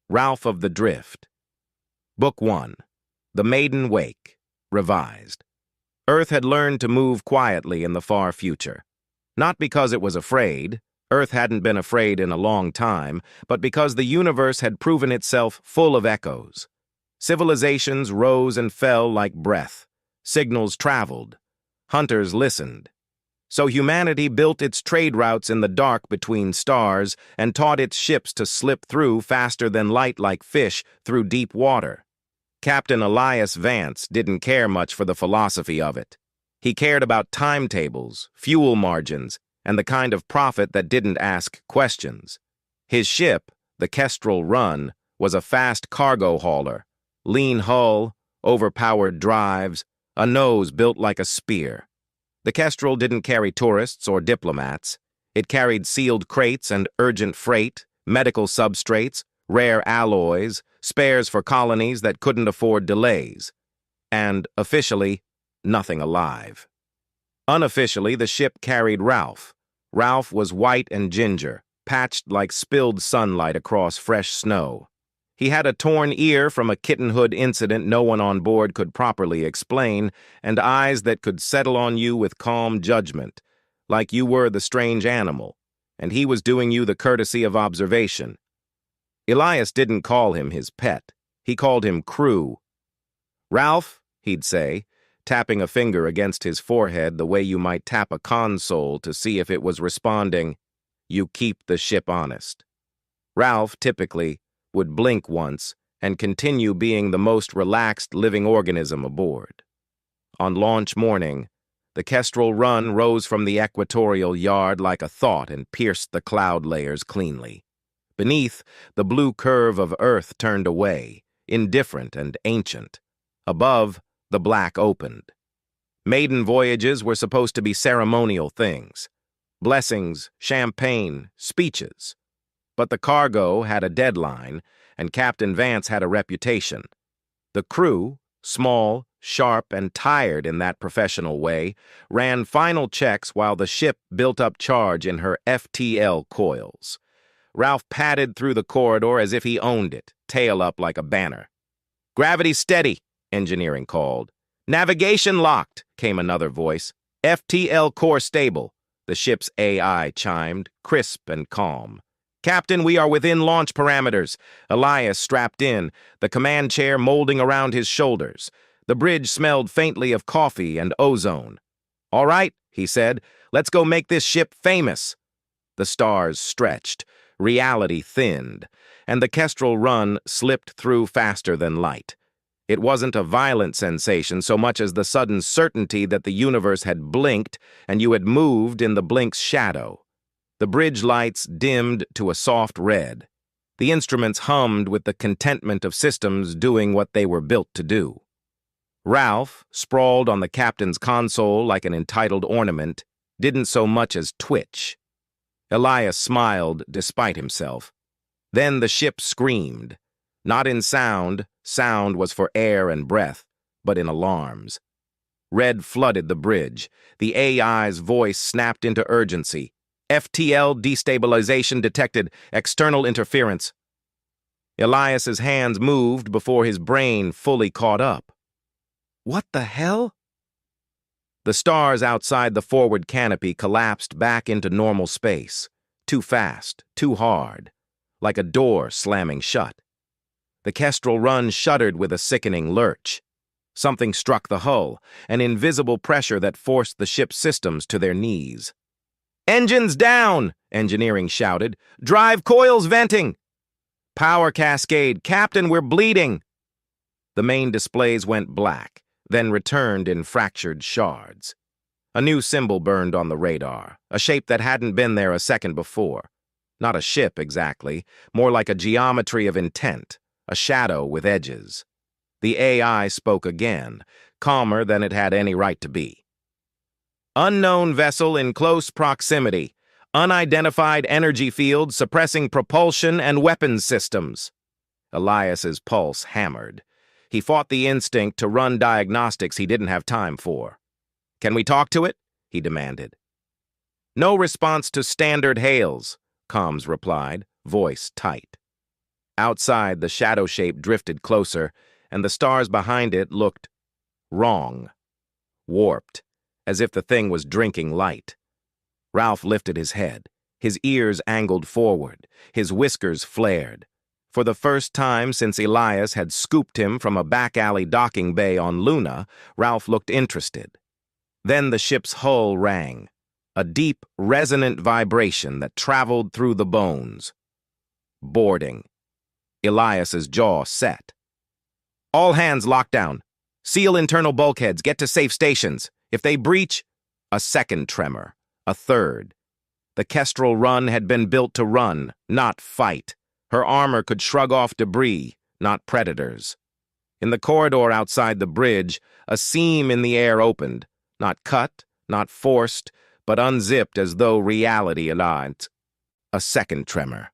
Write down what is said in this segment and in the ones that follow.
Ralph of the Drift. Book 1. The Maiden Wake. Revised. Earth had learned to move quietly in the far future. Not because it was afraid. Earth hadn't been afraid in a long time, but because the universe had proven itself full of echoes. Civilizations rose and fell like breath. Signals traveled. Hunters listened. So humanity built its trade routes in the dark between stars and taught its ships to slip through faster than light like fish through deep water. Captain Elias Vance didn't care much for the philosophy of it. He cared about timetables, fuel margins, and the kind of profit that didn't ask questions. His ship, the Kestrel Run, was a fast cargo hauler. Lean hull, overpowered drives, a nose built like a spear. The Kestrel didn't carry tourists or diplomats. It carried sealed crates and urgent freight, medical substrates, rare alloys, spares for colonies that couldn't afford delays. And, officially, nothing alive. Unofficially, the ship carried Ralph. Ralph was white and ginger, patched like spilled sunlight across fresh snow. He had a torn ear from a kittenhood incident no one on board could properly explain, and eyes that could settle on you with calm judgment, like you were the strange animal, and he was doing you the courtesy of observation. Elias didn't call him his pet. He called him Crew. "Ralph," he'd say, tapping a finger against his forehead the way you might tap a console to see if it was responding, "You keep the ship honest." Ralph, typically, would blink once and continue being the most relaxed living organism aboard. On launch morning, the Kestrel Run rose from the equatorial yard like a thought and pierced the cloud layers cleanly. Beneath, the blue curve of Earth turned away, indifferent and ancient. Above, the black opened. Maiden voyages were supposed to be ceremonial things. Blessings, champagne, speeches. But the cargo had a deadline, and Captain Vance had a reputation. The crew, small, sharp, and tired in that professional way, ran final checks while the ship built up charge in her FTL coils. Ralph padded through the corridor as if he owned it, tail up like a banner. "Gravity steady," engineering called. "Navigation locked," came another voice. "FTL core stable," the ship's AI chimed, crisp and calm. "Captain, we are within launch parameters." Elias strapped in, the command chair molding around his shoulders. The bridge smelled faintly of coffee and ozone. "All right," he said, "let's go make this ship famous." The stars stretched, reality thinned, and the Kestrel Run slipped through faster than light. It wasn't a violent sensation so much as the sudden certainty that the universe had blinked and you had moved in the blink's shadow. The bridge lights dimmed to a soft red. The instruments hummed with the contentment of systems doing what they were built to do. Ralph, sprawled on the captain's console like an entitled ornament, didn't so much as twitch. Elias smiled despite himself. Then the ship screamed. Not in sound was for air and breath, but in alarms. Red flooded the bridge. The AI's voice snapped into urgency. "FTL destabilization detected. External interference." Elias's hands moved before his brain fully caught up. What the hell? The stars outside the forward canopy collapsed back into normal space. Too fast, too hard. Like a door slamming shut. The Kestrel Run shuddered with a sickening lurch. Something struck the hull, an invisible pressure that forced the ship's systems to their knees. "Engines down!" engineering shouted. "Drive coils venting!" "Power cascade! Captain, we're bleeding!" The main displays went black, then returned in fractured shards. A new symbol burned on the radar, a shape that hadn't been there a second before. Not a ship, exactly, more like a geometry of intent, a shadow with edges. The AI spoke again, calmer than it had any right to be. "Unknown vessel in close proximity. Unidentified energy field suppressing propulsion and weapons systems." Elias's pulse hammered. He fought the instinct to run diagnostics he didn't have time for. "Can we talk to it?" he demanded. "No response to standard hails," comms replied, voice tight. Outside, the shadow shape drifted closer, and the stars behind it looked wrong, warped, as if the thing was drinking light. Ralph lifted his head, his ears angled forward, his whiskers flared. For the first time since Elias had scooped him from a back-alley docking bay on Luna, Ralph looked interested. Then the ship's hull rang, a deep, resonant vibration that traveled through the bones. Boarding. Elias's jaw set. All hands locked down. Seal internal bulkheads, get to safe stations. If they breach, a second tremor, a third. The Kestrel run had been built to run, not fight. Her armor could shrug off debris, not predators. In the corridor outside the bridge, a seam in the air opened, not cut, not forced, but unzipped as though reality aligned. A second tremor.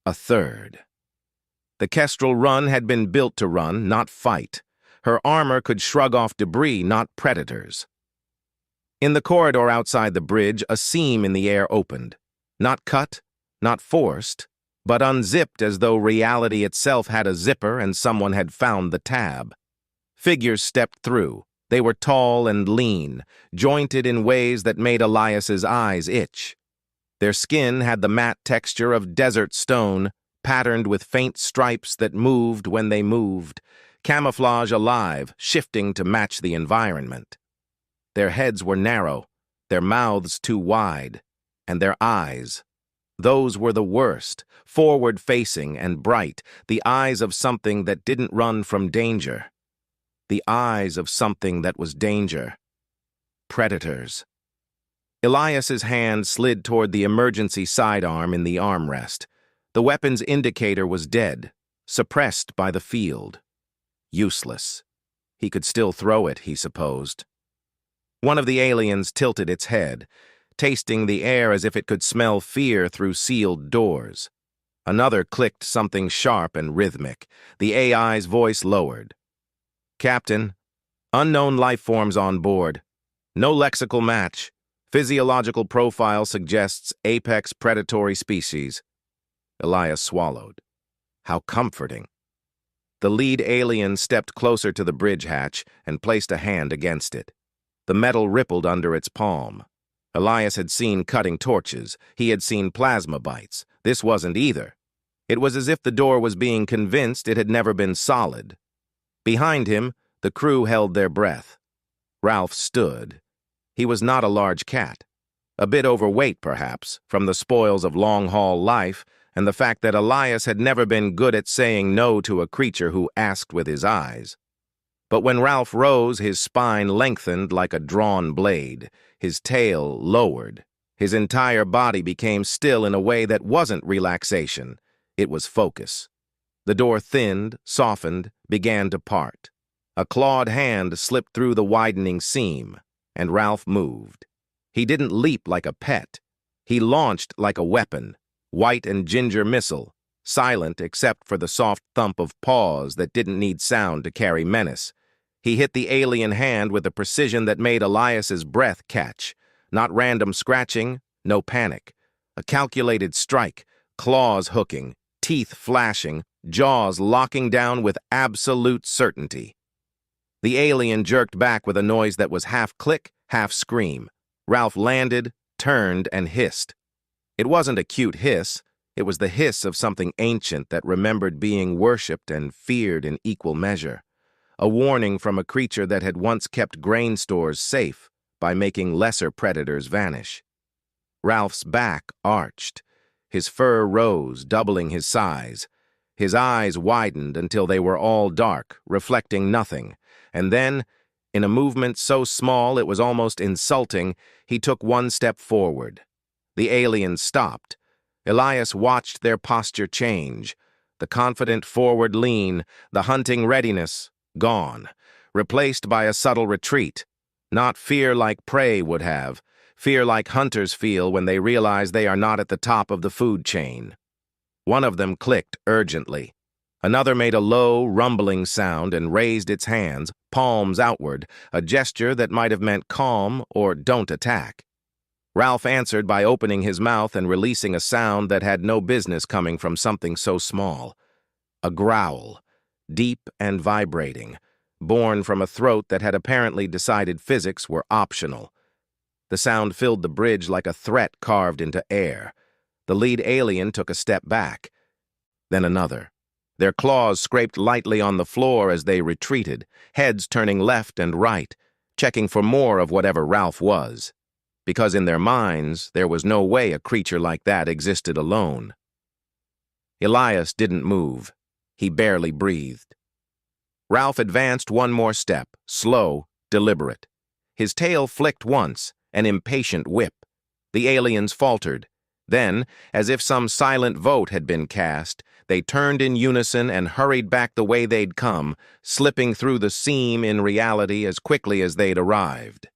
A third. The Kestrel run had been built to run, not fight. Her armor could shrug off debris, not predators. In the corridor outside the bridge, a seam in the air opened. Not cut, not forced, but unzipped as though reality itself had a zipper and someone had found the tab. Figures stepped through. They were tall and lean, jointed in ways that made Elias's eyes itch. Their skin had the matte texture of desert stone, patterned with faint stripes that moved when they moved, camouflage alive, shifting to match the environment. Their heads were narrow, their mouths too wide, and their eyes. Those were the worst, forward-facing and bright, the eyes of something that didn't run from danger. The eyes of something that was danger. Predators. Elias's hand slid toward the emergency sidearm in the armrest. The weapon's indicator was dead, suppressed by the field. Useless. He could still throw it, he supposed. One of the aliens tilted its head, tasting the air as if it could smell fear through sealed doors. Another clicked something sharp and rhythmic. The AI's voice lowered. Captain, unknown life forms on board. No lexical match. Physiological profile suggests apex predatory species. Elias swallowed. How comforting. The lead alien stepped closer to the bridge hatch and placed a hand against it. The metal rippled under its palm. Elias had seen cutting torches. He had seen plasma bites. This wasn't either. It was as if the door was being convinced it had never been solid. Behind him, the crew held their breath. Ralph stood. He was not a large cat. A bit overweight, perhaps, from the spoils of long-haul life and the fact that Elias had never been good at saying no to a creature who asked with his eyes. But when Ralph rose, his spine lengthened like a drawn blade, his tail lowered. His entire body became still in a way that wasn't relaxation. It was focus. The door thinned, softened, began to part. A clawed hand slipped through the widening seam, and Ralph moved. He didn't leap like a pet. He launched like a weapon, white and ginger missile, silent except for the soft thump of paws that didn't need sound to carry menace. He hit the alien hand with a precision that made Elias's breath catch. Not random scratching, no panic. A calculated strike, claws hooking, teeth flashing, jaws locking down with absolute certainty. The alien jerked back with a noise that was half click, half scream. Ralph landed, turned, and hissed. It wasn't a cute hiss. It was the hiss of something ancient that remembered being worshipped and feared in equal measure. A warning from a creature that had once kept grain stores safe by making lesser predators vanish. Ralph's back arched. His fur rose, doubling his size. His eyes widened until they were all dark, reflecting nothing. And then, in a movement so small it was almost insulting, he took one step forward. The alien stopped. Elias watched their posture change. The confident forward lean, the hunting readiness, gone, replaced by a subtle retreat. Not fear like prey would have, fear like hunters feel when they realize they are not at the top of the food chain. One of them clicked urgently. Another made a low, rumbling sound and raised its hands, palms outward, a gesture that might have meant calm or don't attack. Ralph answered by opening his mouth and releasing a sound that had no business coming from something so small. A growl, deep and vibrating, born from a throat that had apparently decided physics were optional. The sound filled the bridge like a threat carved into air. The lead alien took a step back, then another. Their claws scraped lightly on the floor as they retreated, heads turning left and right, checking for more of whatever Ralph was. Because in their minds, there was no way a creature like that existed alone. Elias didn't move. He barely breathed. Ralph advanced one more step, slow, deliberate. His tail flicked once, an impatient whip. The aliens faltered. Then, as if some silent vote had been cast, they turned in unison and hurried back the way they'd come, slipping through the seam in reality as quickly as they'd arrived.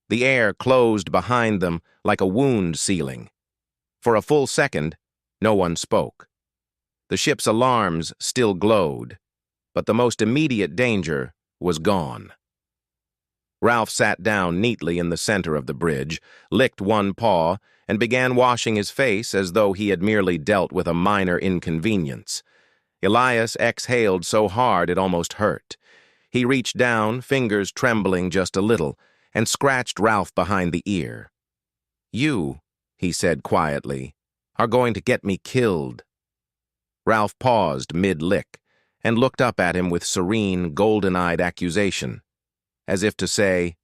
The air closed behind them like a wound sealing. For a full second, no one spoke. The ship's alarms still glowed, but the most immediate danger was gone. Ralph sat down neatly in the center of the bridge, licked one paw, and began washing his face as though he had merely dealt with a minor inconvenience. Elias exhaled so hard it almost hurt. He reached down, fingers trembling just a little, and scratched Ralph behind the ear. "You," he said quietly, "are going to get me killed." Ralph paused mid-lick and looked up at him with serene, golden-eyed accusation, as if to say,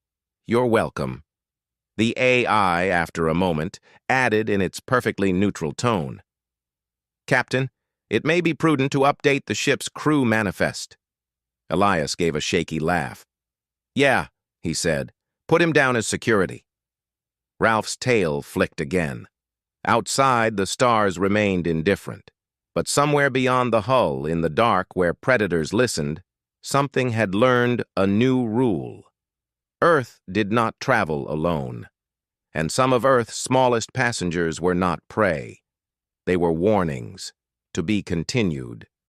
"You're welcome." The AI, after a moment, added in its perfectly neutral tone, "Captain, it may be prudent to update the ship's crew manifest." Elias gave a shaky laugh. "Yeah," he said, "put him down as security." Ralph's tail flicked again. Outside, the stars remained indifferent. But somewhere beyond the hull, in the dark where predators listened, something had learned a new rule. Earth did not travel alone, and some of Earth's smallest passengers were not prey. They were warnings, to be continued.